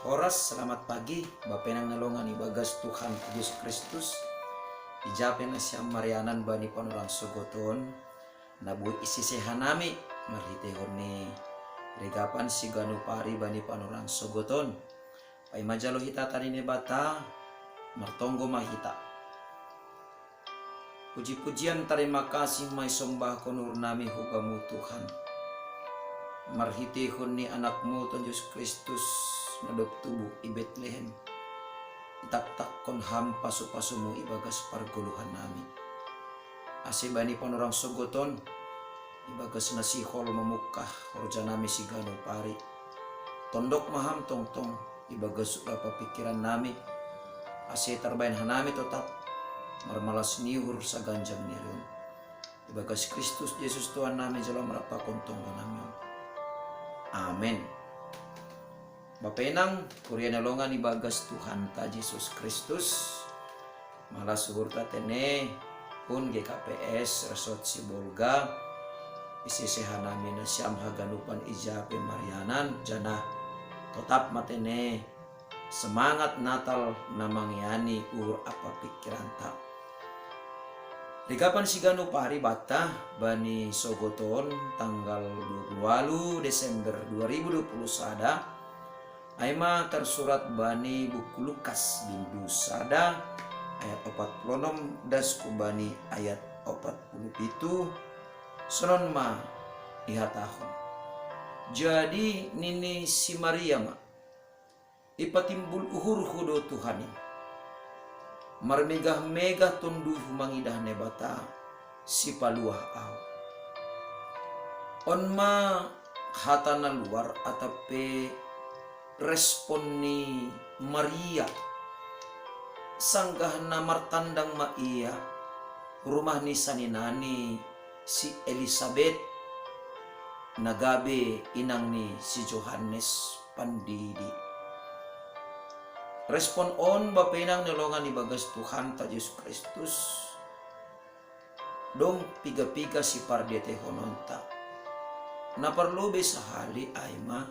horas, selamat pagi, Bapenang nalongan ibagas Tuhan Yesus Kristus. Ijapen na siya marianan bani panurang sugoton, nabuit isisehanami, marhitehon ni regapan si ganupari bani panurang sugoton. Pay majalo hita tani ni bata, martonggo mahita. Puji-pujian terima kasih may sombah konur nami hugamu Tuhan. Marhitehon ni anakmu Tuhan Yesus Kristus nadop tubuh i Betlehem. Itaktak kon ham pasu-pasumu ibagas parguluhan nami. Asibani panorang sogoton ibagas nasihol memukah roja nami si gano pari. Tondok maham tong-tong ibagas apa pikiran nami. Ase terbain hanami tetap marmalas niur sa ganjang nirun. Ibagas Kristus Yesus Tuhan nami jalan merapa kontong nami. Amin. Bapenang Korea nalongan ibagas Tuhan ta Yesus Kristus. Malas suhur tatene pun GKPS Resort Sibolga. Isisehan namin na siyam haganupan ijape Marianan jana tetap matene semangat Natal na mangyani ur apa pikiran ta. Regapan si gano pari bata bani Sogoton tanggal 28 Desember 2021 Aima tersurat bani buku Lukas bindu sada ayat 46 das kubani ayat 47 sonon ma ihatahon. Jadi nini si Maria ma ipatimbul uhur hudo Tuhani marmegah-megah tunduh humangidah nebata si paluah au. On ma hatana luar atape respon ni Maria sanggah namar tandang ma iya rumah ni saninani si Elizabeth nagabe inang ni si Johannes Pandidi. Respon on bapenang nalongan ibagas Tuhan ta Yesus Kristus dong piga-piga si pardete hononta na perlu besahali aima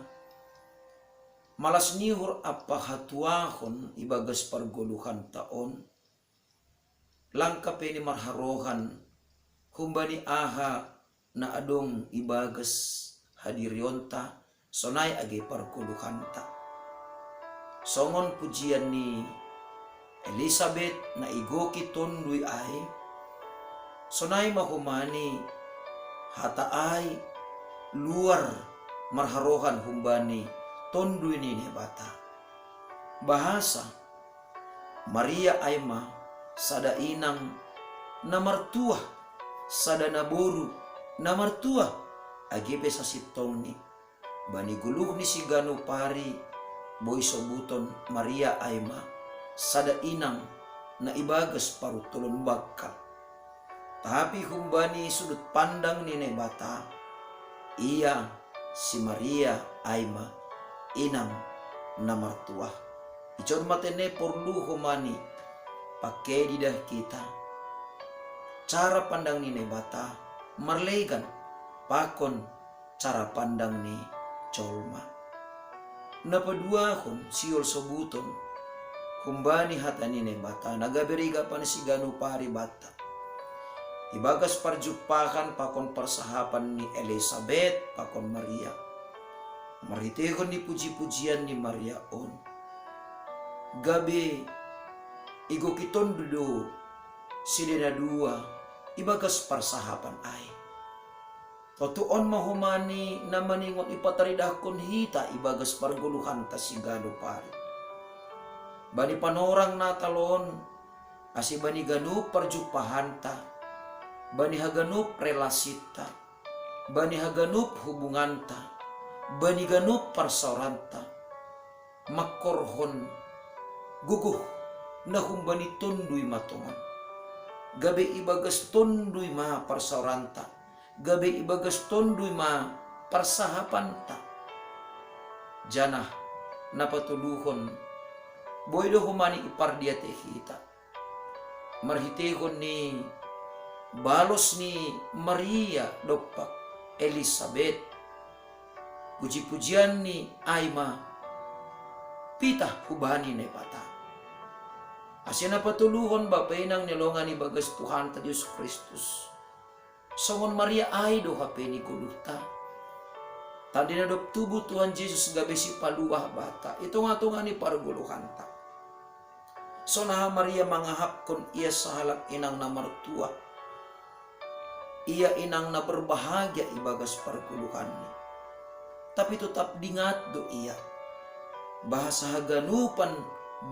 malas nihur apa hatuahon ibagas pargoluhan taon langka peni marharohan humbani aha na adong ibagas hadirionta sonay age pargoluhan ta. Songon pujian ni Elizabeth na igoki tondui ay sonay mahumani hata ay luar marharohan humbani tondui ni nebata. Bahasa Maria Aima sada inang namartua sada naboru namartua agipe sa sitong ni bani guluh ni si gano pari boy sobuton Maria Aima sada inang na ibagas parutulon bakal. Tapi humbani sudut pandang ni nebata iya si Maria Aima inang na martua. Icon matene perlu humani pakai didah kita cara pandang ni nebata marlegan pakon cara pandang ni colma. Napadua kon siol sobuton kumbani hatani ne bata nagaberiga pan si gano pari bata ibagas parjupakan pakon persahapan ni Elizabeth pakon Maria maritehon ni puji-pujian ni Maria on gabe igo kiton dudo sidena dua ibagas persahapan ay totuon mahumani na maningon ipataridakon hita ibagas parguluhan ta si gano pari. Bani panorang natalon asi bani ganup parjupahan ta. Bani haganup relasita. Bani haganup hubungan ta. Bani ganup parsauran ta. Makorhon guguh na humbani tunduy matongan. Gabe ibagas tunduy ma parsauran ta. Gabe ibagas tonduy ma parsahapan ta. Janah napatuluhon boy do humani ipardiate hita. Marhitehon ni balos ni Maria dopak Elizabeth. Puji-pujian ni Aima pitah hubani na bata. Asin na patuluhon bapainang nilongan ni bagas Tuhan ta Diyos Kristus. Songon Maria ay do hape ni kuluta. Tadi na tubuh Tuhan Yesus gabi si paluah bata. Ito nga ni parguluhan ta. So na Maria mangahap kon iya sa halak inang na martua. Iya inang na berbahagia ibagas parguluhan ni. Tapi tetap dingat do iya. Bahasa haganupan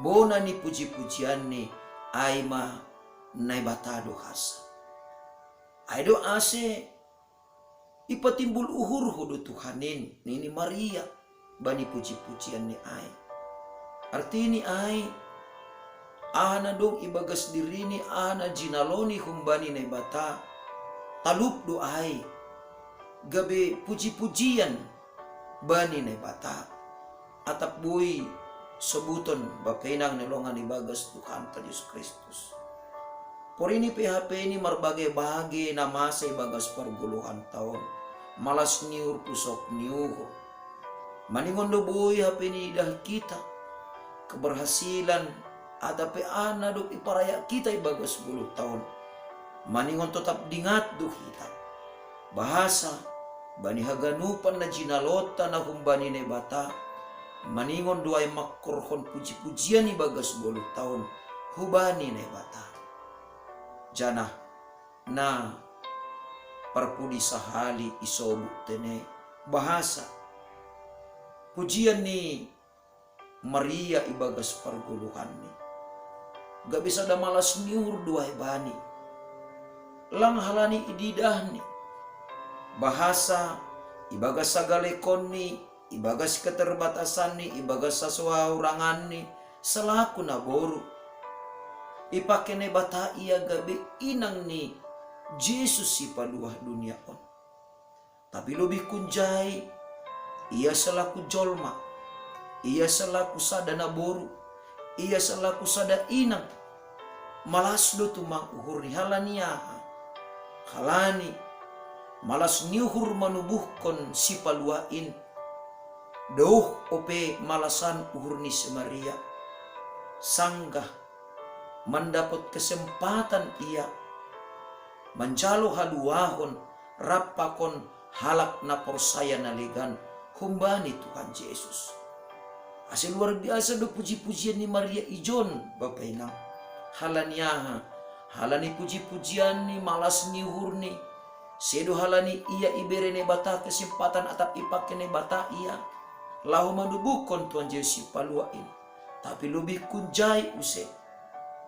bona ni puji-pujian ni ay ma nay batado hasa. Ay do ase ipatimbul uhur hudo Tuhanin ni Maria bani puji-pujian ni ay. Arti ni ay ana dong ibagas diri ni ana jinaloni humbani nay bata talup do ay gabe puji-pujian bani nay bata atap buhi sebuton bapenang nelongan ibagas Tuhan ta Diyos Kristus. Por ini PHP ini marbagai-bagai nama sa ibagas parguluhan taon. Malas niur pusok niuho. Maningon do buhi HP ni dah kita. Keberhasilan ada pe ana do iparaya kita ibagas 10 tahun. Maningon tetap dingat do kita. Bahasa bani haganupan na jinalota na humbani ne bata. Maningon duay makkorhon puji-pujian ibagas 10 tahun. Hubani ne bata. Jana na parpudi sahali isobu tene bahasa pujian ni Maria ibagas parguluhan ni gak bisa da malas niur duay bani lang halani ididah ni bahasa ibagas sagalekon ni ibagas keterbatasan ni ibagas sasuaurangan ni selaku naboru ipake ne bata iya gabe inang ni Jesus si paluah dunia on. Tapi lebih kunjai ia selaku jolma, ia selaku sadana boru, ia selaku sada inang malas do tumang uhur ni halani malas niuhur manubuhkon si paluain doh ope malasan uhur ni Maria sanggah mendapat kesempatan ia menjalo haluahon rapakon halak na porsaya naligan humbani Tuhan Yesus. Hasil luar biasa do puji-pujian ni Maria ijon Bapak Inang. Halaniaha halani puji-pujian ni malas ni hurni sedo halani ia iberene bata kesempatan atap ipakene bata ia lahu mandubukon Tuhan Yesus paluain. Tapi lebih kunjai use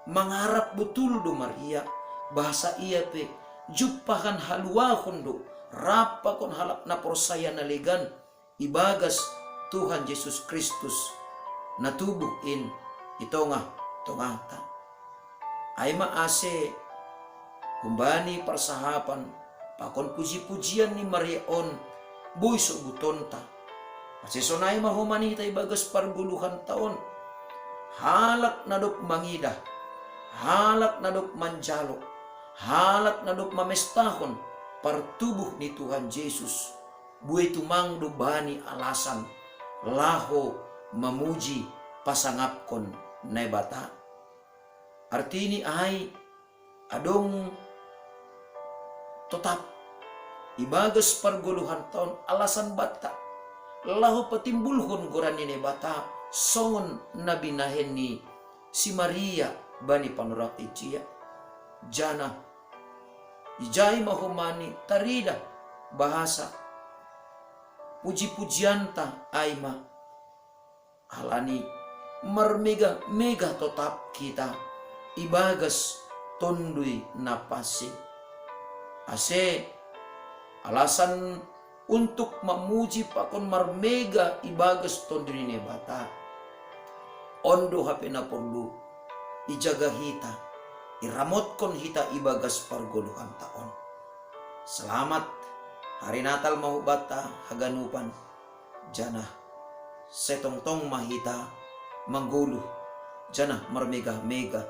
mengharap betul do Maria bahasa ia pe jupahan haluahon do rapakon halap na persaya naligan ibagas Tuhan Yesus Kristus na tubuhin ito nga tongata ay maase kumbani persahapan pakon puji-pujian ni Maria on buy subutonta asisonay mahumani ta ibagas parguluhan taon halak nadok mangidah halak nadok manjalo, halak nadok mamestahon partubuh ni Tuhan Yesus. Buai tumang do bani alasan laho memuji pasangapkon nebata. Arti ini ay adong tetap ibagas parguluhan tahun alasan bata laho patimbulhon gorani nebata songon nabi nahen ni si Maria bani panurak icia jana ijai mahumani tarida bahasa puji-pujianta aima halani marmega-mega tetap kita ibagas tondui napasi ase alasan untuk memuji pakon marmega ibagas tondui nebata ondo hape na perlu ijaga hita, iramotkan hita ibagas parguluhan taon. Selamat hari Natal mau bata haganupan jana setongtong mahita mangguluh jana marmega-mega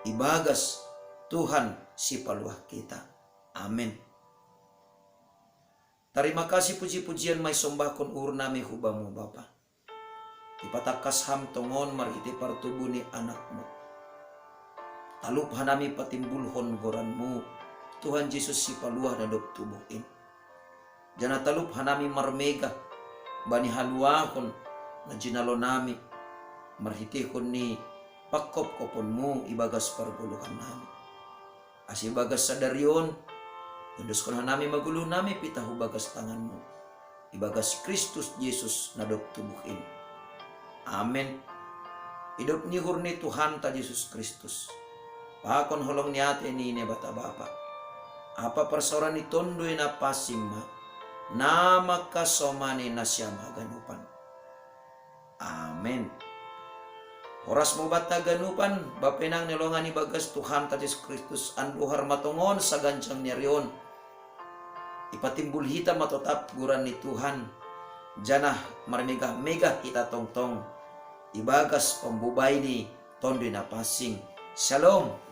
ibagas Tuhan si paluah kita. Amin. Terima kasih puji-pujian may sombakon urnami hubamu Bapa. ipatakas ham tongon mariti partubo ni anakmu. Talup hanami patimbulhon goranmu, Tuhan Yesus si paluah na dok tubuhin. Jana talup hanami marmega, bani haluahon na jinalo nami, marhitihon ni pakkop-koponmu ibagas parguluhan nami. As ibagas sadarion, Yundos kon hanami magulo nami pitahu bagas tanganmu. Ibagas Kristus Yesus na dok tubuhin. Amen. Hidup ni hurni Tuhan ta Yesus Kristus. Pakon holong ni ate ni bata bapa. Apa persoran ni tondoy na pasimma. Nama kasomani na siya maganupan. Amen. Oras mo bata ganupan, bapenang nilongan ni bagas Tuhan ta Yesus Kristus anduhar matungon sa gansang niya ipatimbul hita matotap guran ni Tuhan. Janah marmega-mega hita tongtong. Ibagas pambubay ni tondoy na pasing. Shalom.